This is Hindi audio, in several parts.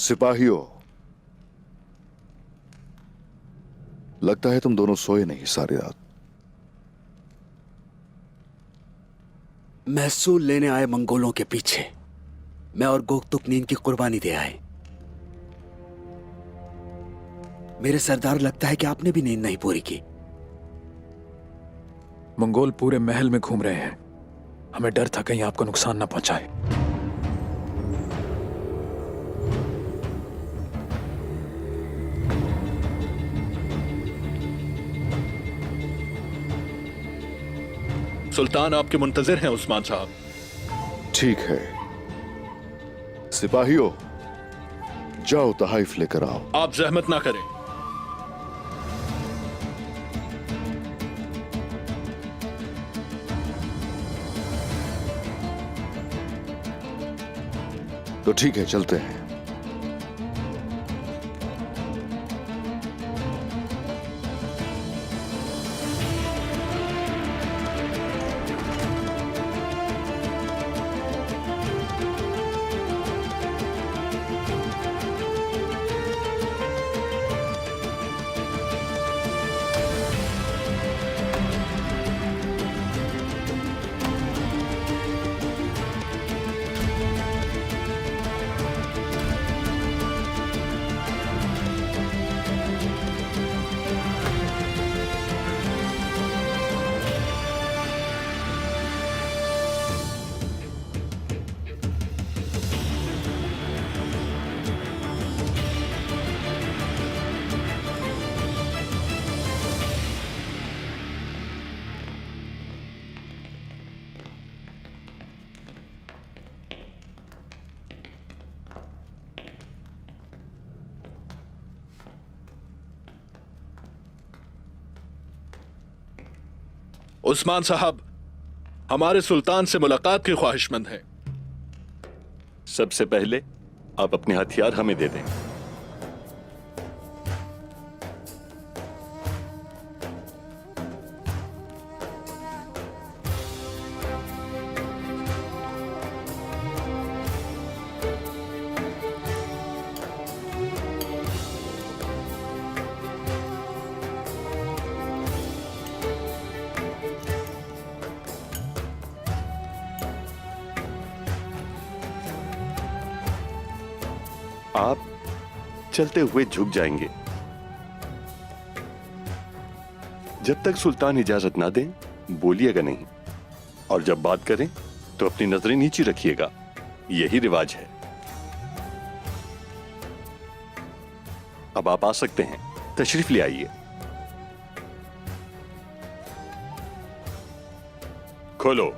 सिपाहियों, लगता है तुम दोनों सोए नहीं सारी रात। महसूल लेने आए मंगोलों के पीछे मैं और गोकतुक नींद की कुर्बानी दे आए। मेरे सरदार, लगता है कि आपने भी नींद नहीं पूरी की। मंगोल पूरे महल में घूम रहे हैं। हमें डर था कहीं आपको नुकसान ना पहुंचाए। सुल्तान आपके मुंतजिर हैं उस्मान साहब। ठीक है सिपाहियों, जाओ तहाइफ लेकर आओ। आप जहमत ना करें। तो ठीक है, चलते हैं। उस्मान साहब हमारे सुल्तान से मुलाकात की ख्वाहिशमंद हैं। सबसे पहले आप अपने हथियार हमें दे दें। आप चलते हुए झुक जाएंगे। जब तक सुल्तान इजाजत ना दें बोलिएगा नहीं, और जब बात करें तो अपनी नजरें नीचे रखिएगा। यही रिवाज है। अब आप आ सकते हैं, तशरीफ ले आइए। खोलो।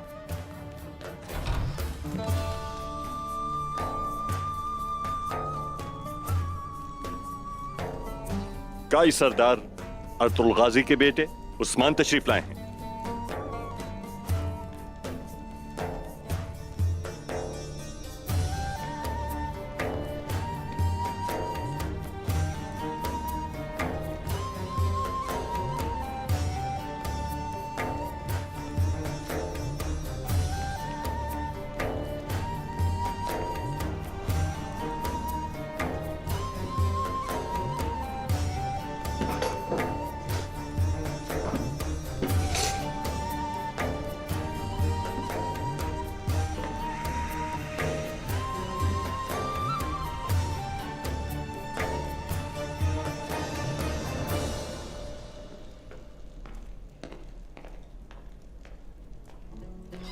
काई सरदार अर्तुल गाजी के बेटे उस्मान तशरीफ लाए हैं।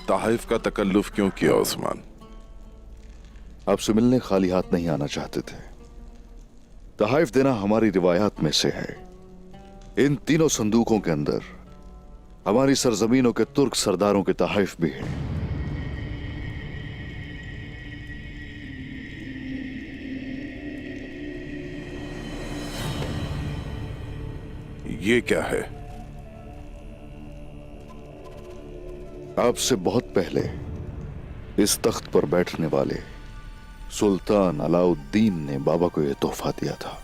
ताइफ का तकल्लुफ क्यों किया उस्मान? आपसे मिलने खाली हाथ नहीं आना चाहते थे। तहाइफ देना हमारी रिवायात में से है। इन तीनों संदूकों के अंदर हमारी सरजमीनों के तुर्क सरदारों के तहाइफ भी हैं। ये क्या है? आपसे बहुत पहले इस तख्त पर बैठने वाले सुल्तान अलाउद्दीन ने बाबा को यह तोहफा दिया था।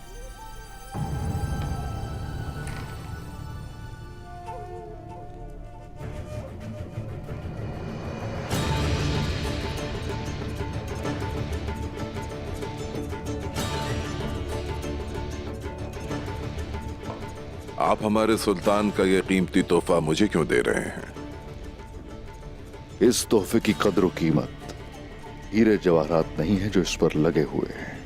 आप हमारे सुल्तान का ये कीमती तोहफा मुझे क्यों दे रहे हैं? इस तोहफे की कद्र और कीमत हीरे जवाहरात नहीं है जो इस पर लगे हुए हैं।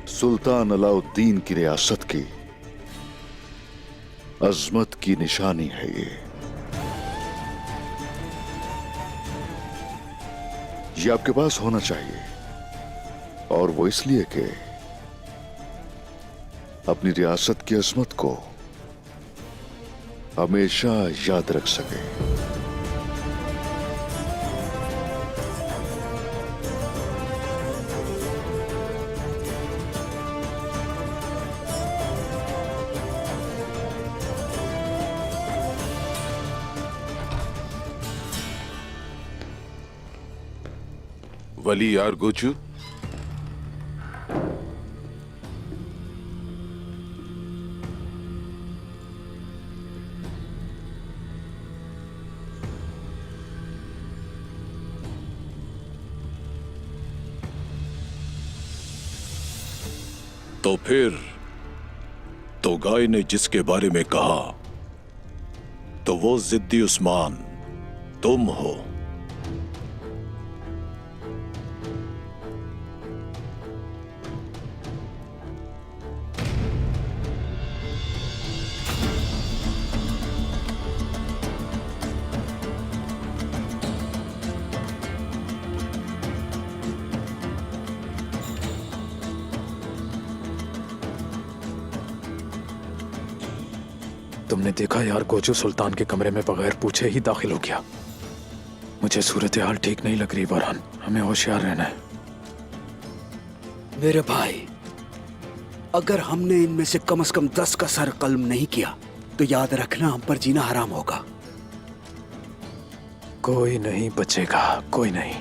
सुल्तान अलाउद्दीन की रियासत की अजमत की निशानी है ये आपके पास होना चाहिए, और वो इसलिए कि अपनी रियासत की अजमत को हमेशा याद रख सके। वली यार गोचू, तो फिर तो गाय ने जिसके बारे में कहा तो वो जिद्दी उस्मान तुम हो। तुमने देखा यार, गोजू सुल्तान के कमरे में बगैर पूछे ही दाखिल हो गया। मुझे सूरत हाल ठीक नहीं लग रही बरहान, हमें होशियार रहना है। मेरे भाई, अगर हमने इनमें से कम 10 का सर कलम नहीं किया तो याद रखना हम पर जीना हराम होगा। कोई नहीं बचेगा, कोई नहीं।